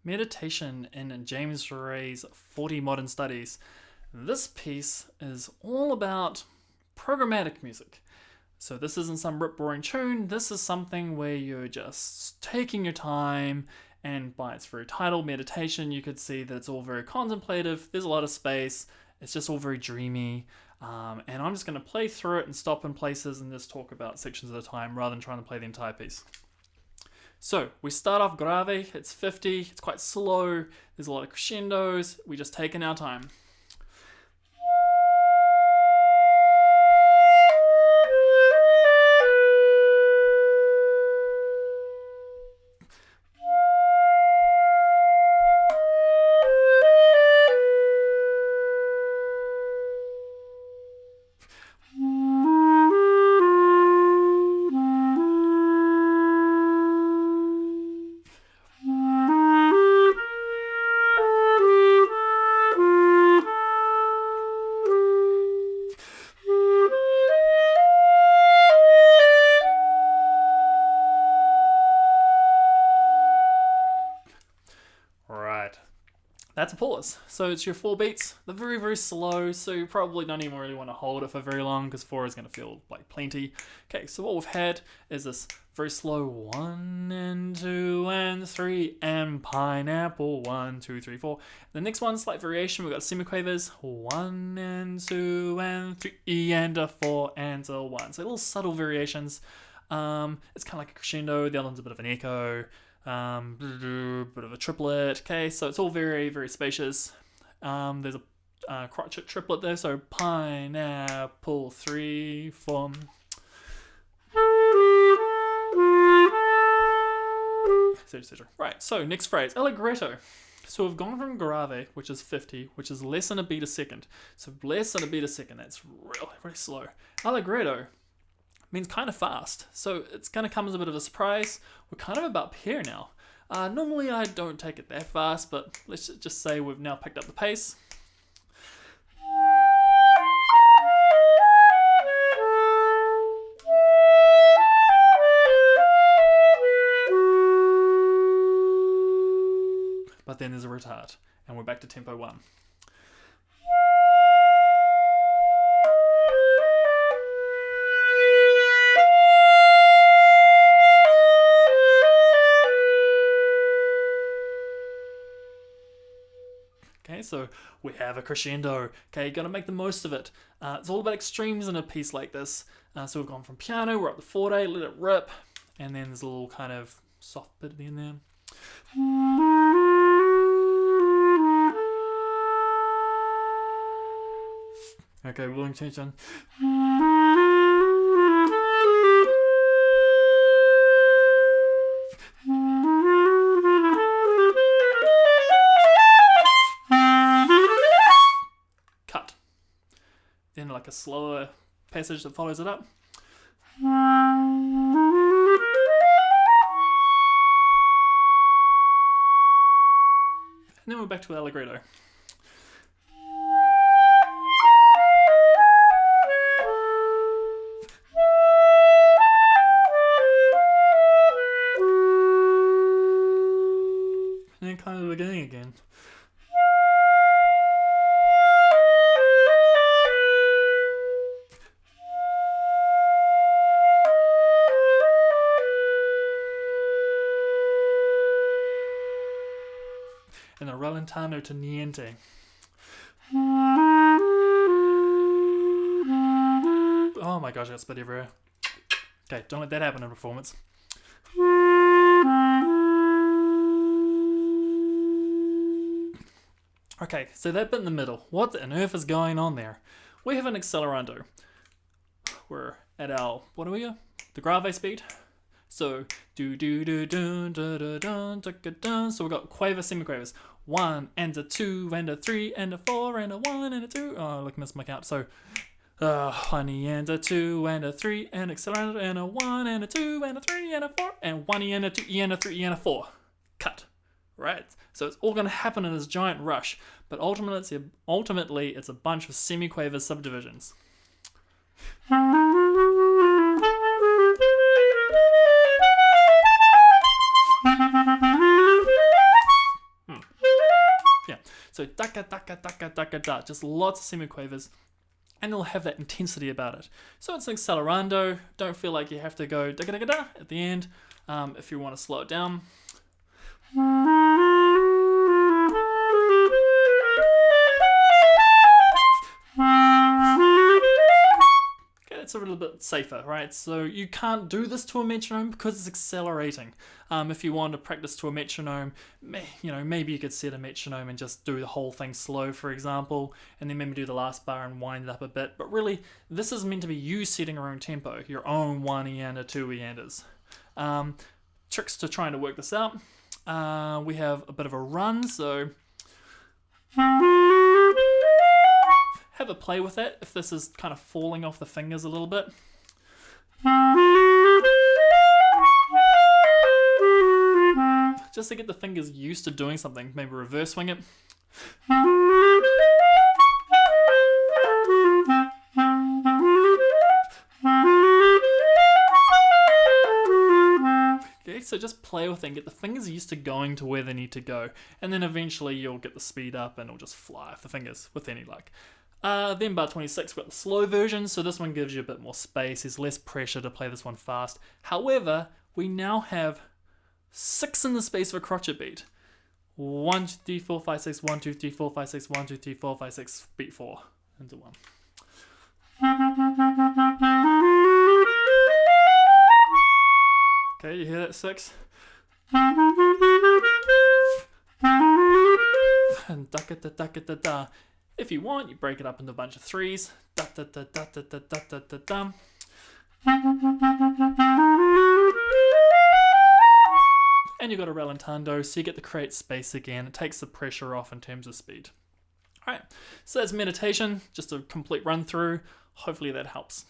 Meditation in James Ray's 40 Modern Studies. This piece is all about programmatic music. So this isn't some rip-roaring tune, this is something where you're just taking your time, and by its very title, meditation, you could see that it's all very contemplative, there's a lot of space, it's just all very dreamy, and I'm just going to play through it and stop in places and just talk about sections at a time rather than trying to play the entire piece. So we start off grave, it's 50, it's quite slow, there's a lot of crescendos, we just taking our time. That's a pause. So it's your 4 beats. They're very, very slow, so you probably don't even really want to hold it for very long because 4 is going to feel like plenty. Okay, so what we've had is this very slow 1 and 2 and 3 and pineapple 1, 2, 3, 4. The next one, slight variation, we've got semiquavers 1 and 2 and 3 and a 4 and a 1. So little subtle variations. It's kind of like a crescendo, the other one's a bit of an echo. Bit of a triplet. Okay, so it's all very, very spacious. There's a crotchet triplet there, so pineapple 3, 4. Right, so next phrase, Allegretto. So we've gone from grave, which is 50, which is less than a beat a second. So less than a beat a second, that's really, really slow. Allegretto means kind of fast, so it's going to come as a bit of a surprise. We're kind of about here now. Normally I don't take it that fast, but let's just say we've now picked up the pace. But then there's a retard, and we're back to tempo 1. Okay, so we have a crescendo. Okay, you got to make the most of it. It's all about extremes in a piece like this. So we've gone from piano, we're up to forte, let it rip, and then there's a little kind of soft bit at the end there. Okay, long tension. Then like a slower passage that follows it up. And then we're back to Allegretto. And then kind of the beginning again. And a rallentano to niente. Oh my gosh, I got spit everywhere. Okay, don't let that happen in performance. Okay, so that bit in the middle, what on earth is going on there? We have an Accelerando. We're at our, what are we at? The grave speed. So do do do do do do do do do. So we've got quaver, semiquavers. 1 and a 2 and a 3 and a 4 and a 1 and a 2. Oh, look, missed my count. So 1 and a 2 and a 3 and accelerando and a 1 and a 2 and a 3 and a 4 and 1 and a 2 and a 3 and a 4. Cut. Right. So it's all going to happen in this giant rush, but ultimately it's a bunch of semiquaver subdivisions. So da-ka, da-ka, da-ka, da-ka, da. Just lots of semiquavers. And it'll have that intensity about it. So it's an accelerando. Don't feel like you have to go da-ka-da-ka-da at the end if you want to slow it down. It's a little bit safer, right? So you can't do this to a metronome because it's accelerating. If you want to practice to a metronome, maybe you could set a metronome and just do the whole thing slow, for example, and then maybe do the last bar and wind it up a bit. But really, this is meant to be you setting your own tempo, your own 1-eander, 2-eanders. Tricks to trying to work this out. We have a bit of a run, so have a play with that if this is kind of falling off the fingers a little bit. Just to get the fingers used to doing something, maybe reverse swing it. Okay, so just play with it and get the fingers used to going to where they need to go. And then eventually you'll get the speed up and it'll just fly off the fingers with any luck. Then bar 26, we've got the slow version, so this one gives you a bit more space, there's less pressure to play this one fast. However, we now have 6 in the space of a crotchet beat. 1, 2, 3, 4, 5, 6, 1, 2, 3, 4, 5, 6, 1, 2, 3, 4, 5, 6, beat 4 into 1. Okay, you hear that 6? And da-ka-da-da-ka-da-da. If you want, you break it up into a bunch of 3s. Da-da-da-da-da-da-da-da-da. And you've got a rallentando, so you get to create space again. It takes the pressure off in terms of speed. Alright, so that's meditation, just a complete run through. Hopefully that helps.